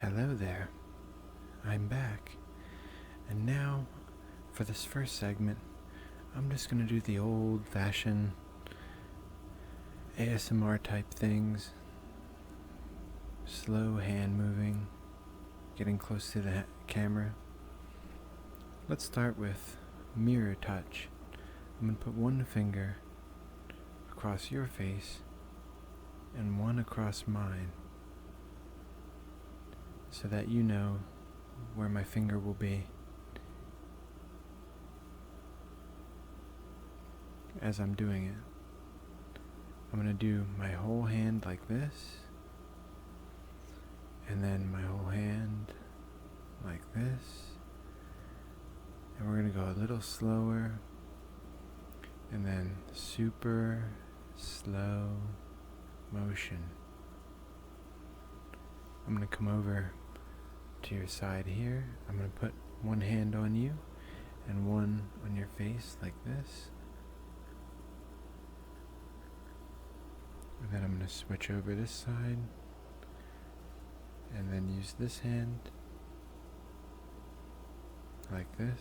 Hello there, I'm back, and now for this first segment, I'm just gonna do the old-fashioned ASMR type things. Slow hand moving, getting close to the camera. Let's start with mirror touch. I'm gonna put one finger across your face and one across mine, so that you know where my finger will be as I'm doing it. I'm going to do my whole hand like this, and then my whole hand like this, and we're going to go a little slower, and then super slow motion. I'm going to come over to your side here. I'm going to put one hand on you and one on your face like this. And then I'm going to switch over this side and then use this hand like this.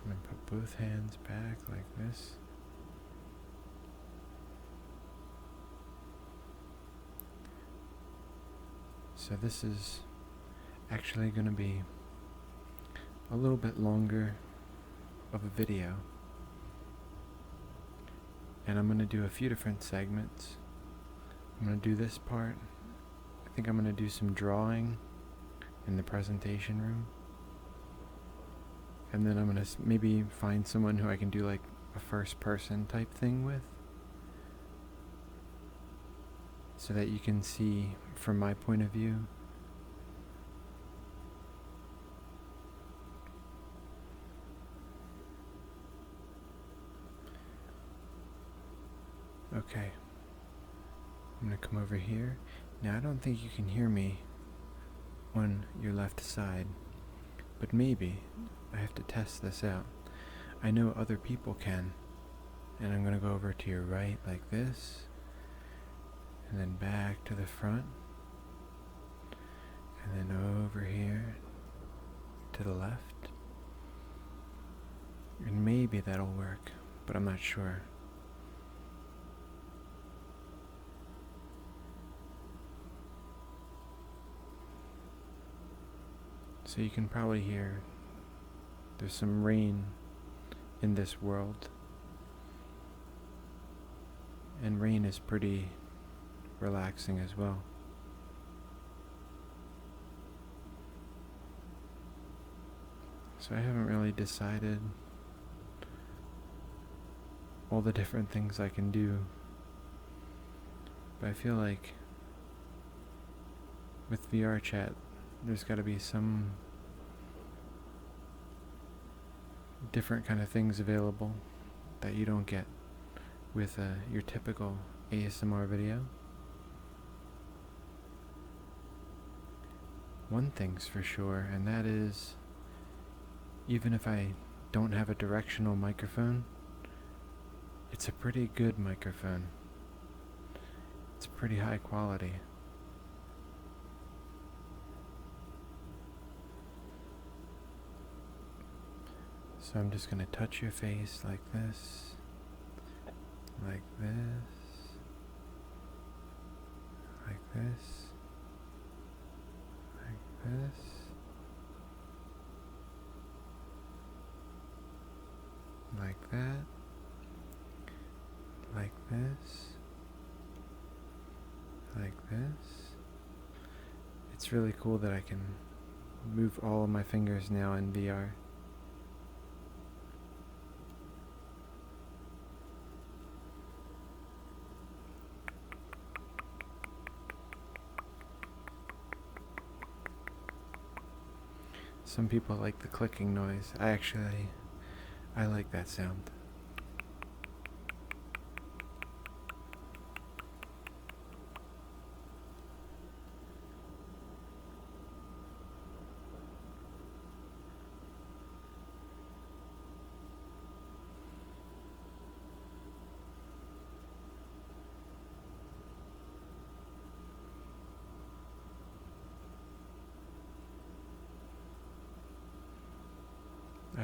I'm going to put both hands back like this. So this is actually going to be a little bit longer of a video, and I'm going to do a few different segments. I'm going to do this part. I think I'm going to do some drawing in the presentation room, and then I'm going to maybe find someone who I can do like a first person type thing with, so that you can see from my point of view. Okay, I'm going to come over here. Now I don't think you can hear me on your left side, but maybe I have to test this out. I know other people can, and I'm going to go over to your right like this, and then back to the front, and then over here to the left, and maybe that'll work, but I'm not sure. So you can probably hear there's some rain in this world, and rain is pretty relaxing as well. So I haven't really decided all the different things I can do, but I feel like with VR chat there's got to be some different kind of things available that you don't get with your typical ASMR video. One thing's for sure, and that is, even if I don't have a directional microphone, it's a pretty good microphone. It's pretty high quality. So I'm just going to touch your face like this, like this, like this, like this, like that, like this, like this. It's really cool that I can move all of my fingers now in VR. Some people like the clicking noise. I like that sound.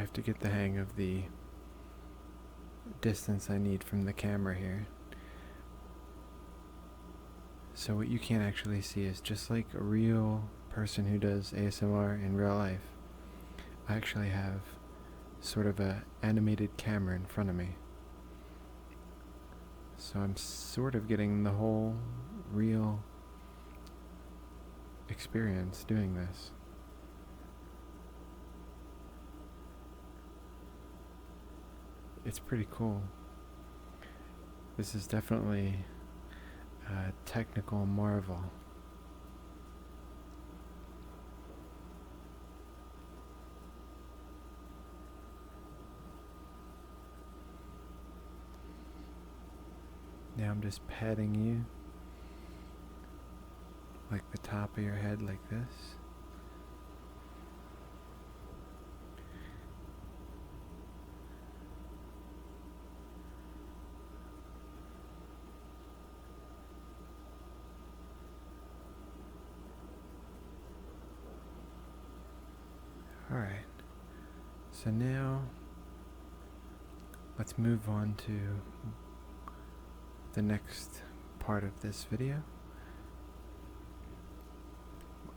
have to get the hang of the distance I need from the camera here. So what you can't actually see is just like a real person who does ASMR in real life. I actually have sort of a animated camera in front of me. So I'm sort of getting the whole real experience doing this. It's pretty cool. This is definitely a technical marvel. Now I'm just patting you, like the top of your head, like this. Alright, so now let's move on to the next part of this video.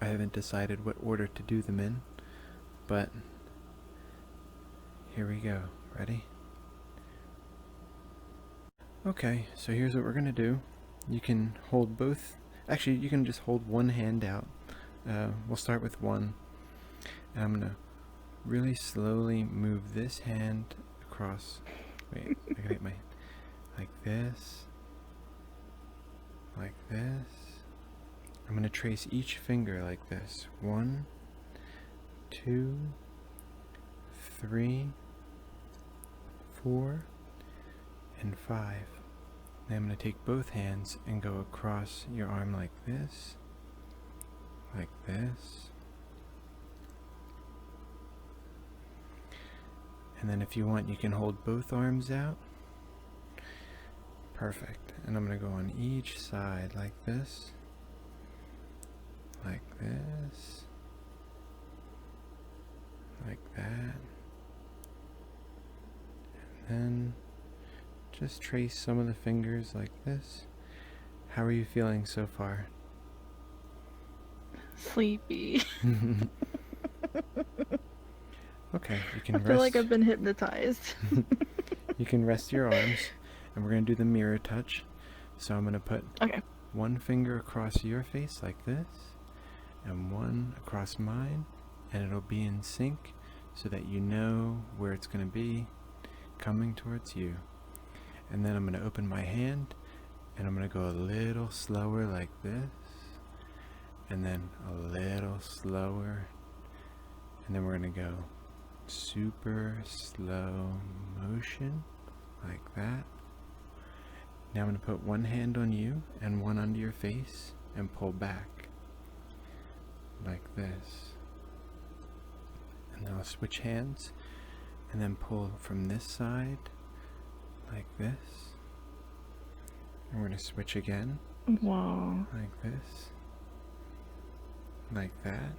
I haven't decided what order to do them in, but here we go. Ready? Okay, so here's what we're gonna do. You can hold both, actually you can just hold one hand out. We'll start with one, and I'm gonna really slowly move this hand across. Wait, I gotta get my, like this, like this. I'm going to trace each finger like this. 1, 2, 3, 4, and 5. Then I'm going to take both hands and go across your arm like this, like this. And then if you want, you can hold both arms out. Perfect. And I'm going to go on each side like this. Like this, like that, and then just trace some of the fingers like this. How are you feeling so far? Sleepy. Okay, you can rest. I feel like I've been hypnotized. You can rest your arms, and we're going to do the mirror touch. So I'm going to put one finger across your face like this, and one across mine, and it'll be in sync so that you know where it's going to be coming towards you. And then I'm going to open my hand, and I'm going to go a little slower like this, and then a little slower, and then we're going to go super slow motion like that. Now I'm going to put one hand on you and one under your face and pull back like this, and then I'll switch hands and then pull from this side like this, and we're going to switch again. Wow. Like this, like that.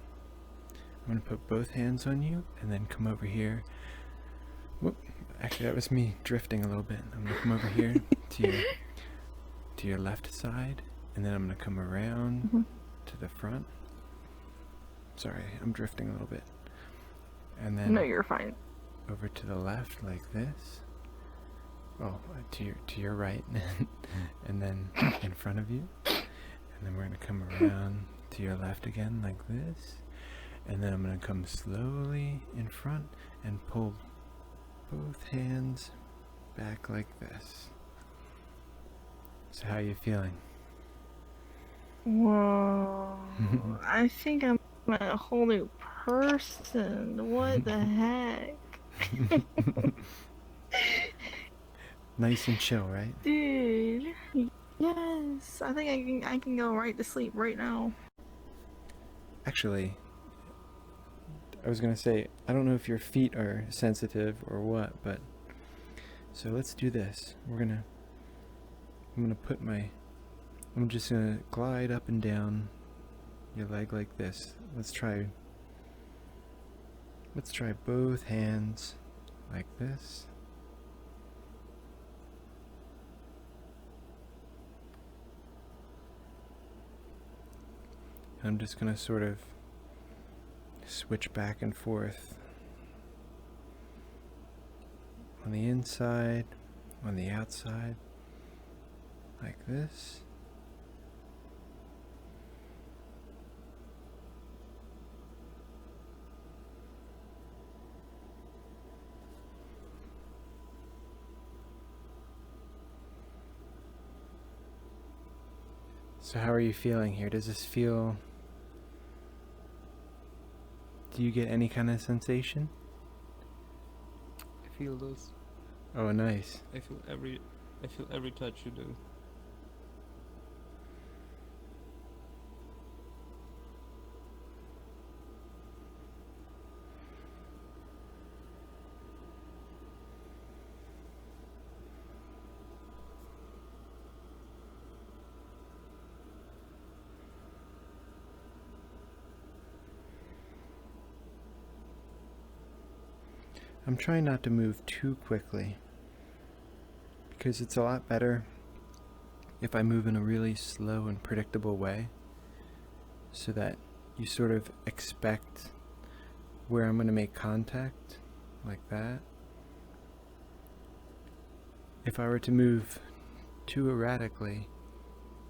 I'm going to put both hands on you and then come over here. Whoop, actually that was me drifting a little bit. I'm going to come over here to your left side, and then I'm going to come around to the front. Sorry, I'm drifting a little bit. And then no, you're fine. Over to the left like this. Oh, to your right, and then in front of you. And then we're gonna come around to your left again like this. And then I'm gonna come slowly in front and pull both hands back like this. So how are you feeling? Whoa. I think I'm a whole new person. What the heck? Nice and chill, right? Dude. Yes. I think I can go right to sleep right now. Actually, I was gonna say, I don't know if your feet are sensitive or what, but so let's do this. I'm just gonna glide up and down your leg like this. Let's try Let's try both hands like this. And I'm just going to sort of switch back and forth on the inside, on the outside, like this. So how are you feeling here? Does this feel... Do you get any kind of sensation? I feel this. Oh, nice. I feel every touch you do. I'm trying not to move too quickly because it's a lot better if I move in a really slow and predictable way so that you sort of expect where I'm going to make contact, like that. If I were to move too erratically,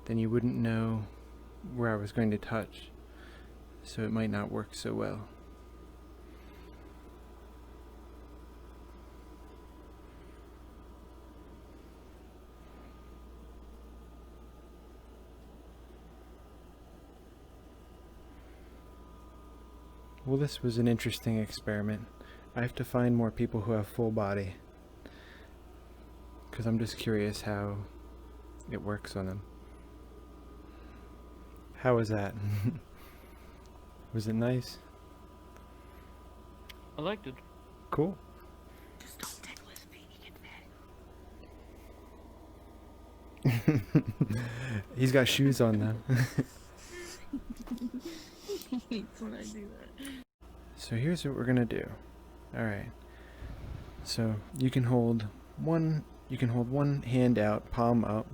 then you wouldn't know where I was going to touch, so it might not work so well. Well, this was an interesting experiment. I have to find more people who have full body, because I'm just curious how it works on them. How was that? Was it nice? I liked it. Cool. Just don't tickle his feet. He gets mad. He's got shoes on now. He hates when I do that. So here's what we're gonna do. Alright. So you can hold one hand out, palm up,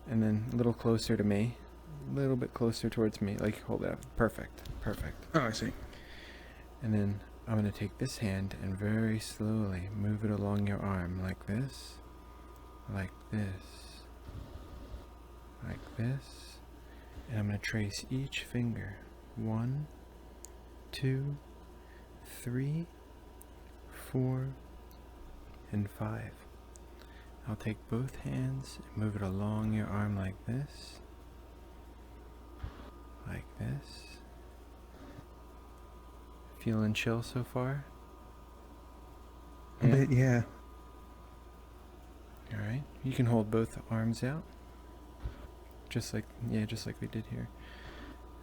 and then a little closer to me. A little bit closer towards me. Like hold it up. Perfect. Perfect. Oh, I see. And then I'm gonna take this hand and very slowly move it along your arm like this. Like this. Like this. And I'm going to trace each finger. 1, 2, 3, 4, and 5. I'll take both hands and move it along your arm like this. Like this. Feeling chill so far? A bit, yeah. Alright, you can hold both arms out. Just like we did here.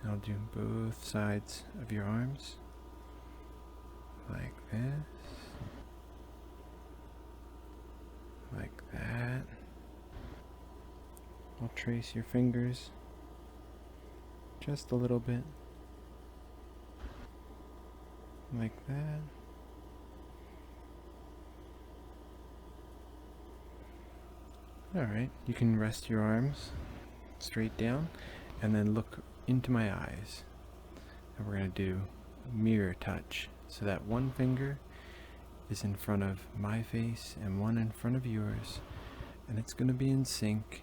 And I'll do both sides of your arms. Like this. Like that. I'll trace your fingers just a little bit. Like that. Alright, you can rest your arms straight down and then look into my eyes. And we're going to do mirror touch. So that one finger is in front of my face and one in front of yours. And it's going to be in sync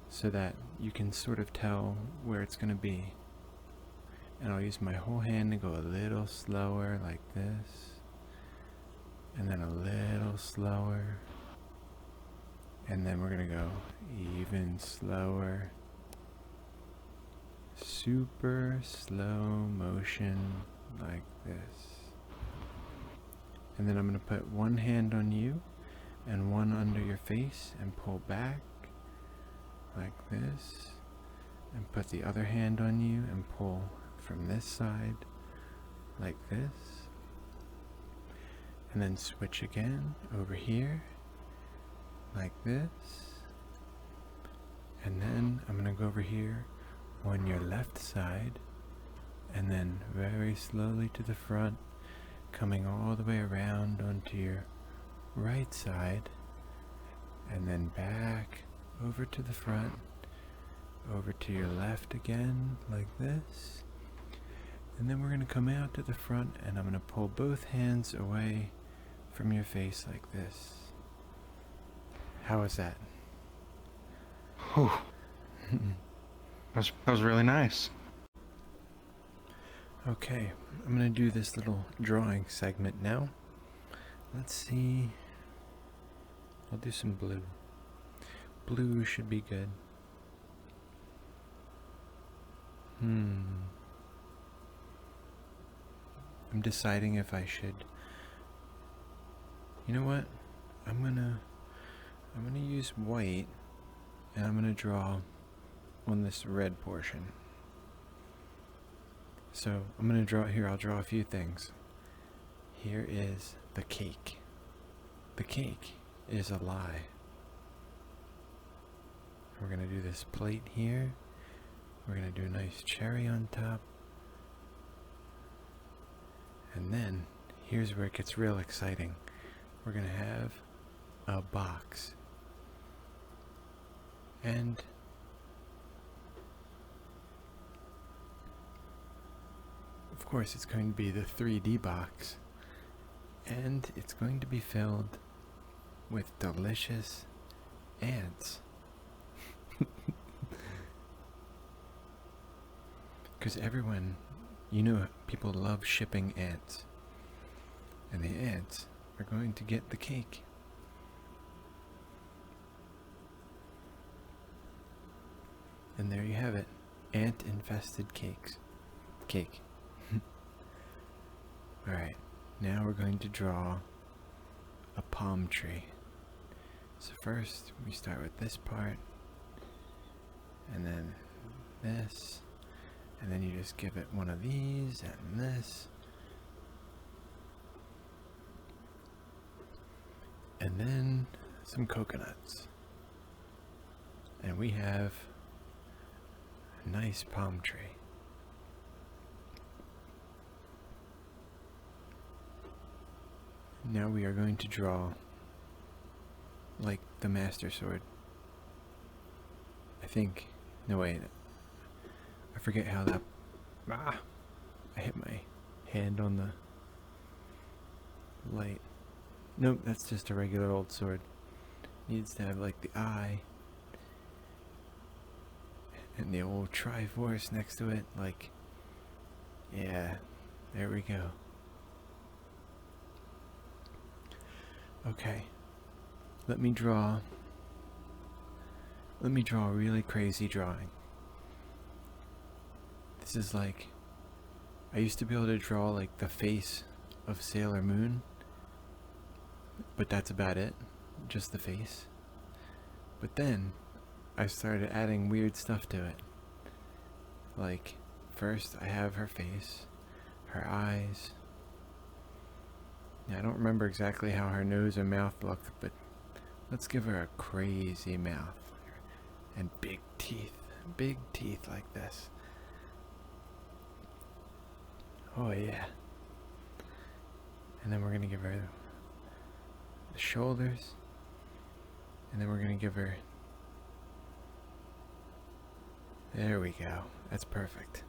so that you can sort of tell where it's going to be. And I'll use my whole hand to go a little slower like this. And then a little slower. And then we're going to go even slower. Super slow motion like this. And then I'm going to put one hand on you and one under your face and pull back like this. And put the other hand on you and pull from this side like this. And then switch again over here like this. And then I'm going to go over here on your left side and then very slowly to the front, coming all the way around onto your right side, and then back over to the front, over to your left again, like this. And then we're going to come out to the front, and I'm going to pull both hands away from your face like this. How was that? Whew. That was really nice. Okay, I'm going to do this little drawing segment now. Let's see. I'll do some blue. Blue should be good. I'm deciding if I should. You know what? I'm gonna use white, and I'm gonna draw on this red portion. So I'm gonna draw here. I'll draw a few things. Here is the cake. The cake is a lie. We're gonna do this plate here. We're gonna do a nice cherry on top. And then, here's where it gets real exciting. We're gonna have a box. And of course it's going to be the 3D box. And it's going to be filled with delicious ants. Because everyone, people love shipping ants. And the ants are going to get the cake. And there you have it. Ant-infested cake. Alright, now we're going to draw a palm tree. So first, we start with this part. And then this. And then you just give it one of these and this. And then some coconuts. And we have a nice palm tree. Now we are going to draw like the Master Sword. I think. No, wait. I forget how that. I hit my hand on the light. Nope, that's just a regular old sword. Needs to have like the eye and the old Triforce next to it. Like, yeah, there we go. Okay, let me draw a really crazy drawing. This is like, I used to be able to draw like the face of Sailor Moon, but that's about it, just the face. But then I started adding weird stuff to it. Like, first I have her face, her eyes. Now, I don't remember exactly how her nose and mouth looked, but let's give her a crazy mouth and big teeth like this. Oh yeah. And then we're gonna give her the shoulders, and then we're gonna give her, there we go, that's perfect.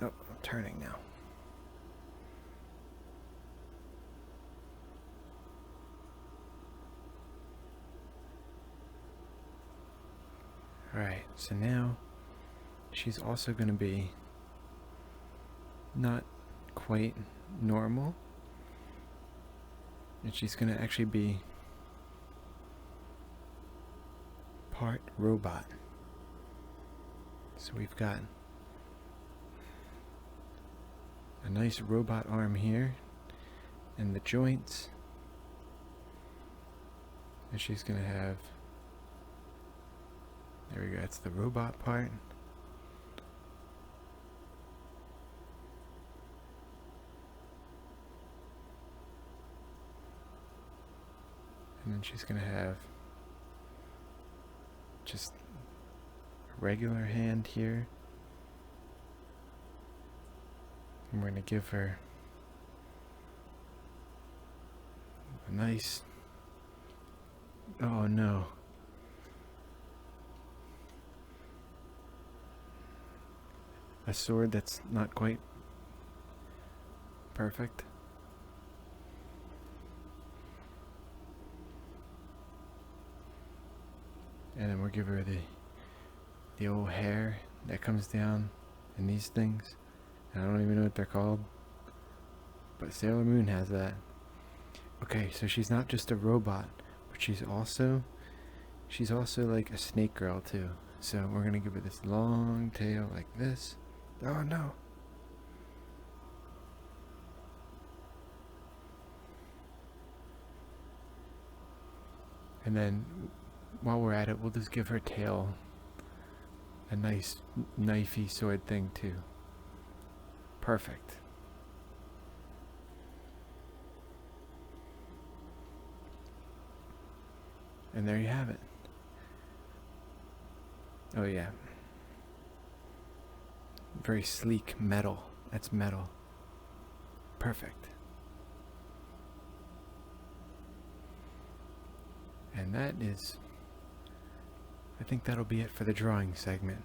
Oh, I'm turning now. Alright, so now she's also gonna be not quite normal, and she's gonna actually be part robot. So we've got a nice robot arm here and the joints, and she's gonna have, there we go, that's the robot part. And then she's gonna have just a regular hand here. And we're going to give her a nice... Oh no. A sword that's not quite perfect. And then we'll give her the old hair that comes down in these things. I don't even know what they're called, but Sailor Moon has that. Okay, so she's not just a robot, but she's also like a snake girl too. So we're gonna give her this long tail like this. Oh no. And then while we're at it, we'll just give her tail a nice knifey sword thing too. Perfect. And there you have it. Oh yeah. Very sleek metal. That's metal. Perfect. And that is... I think that'll be it for the drawing segment.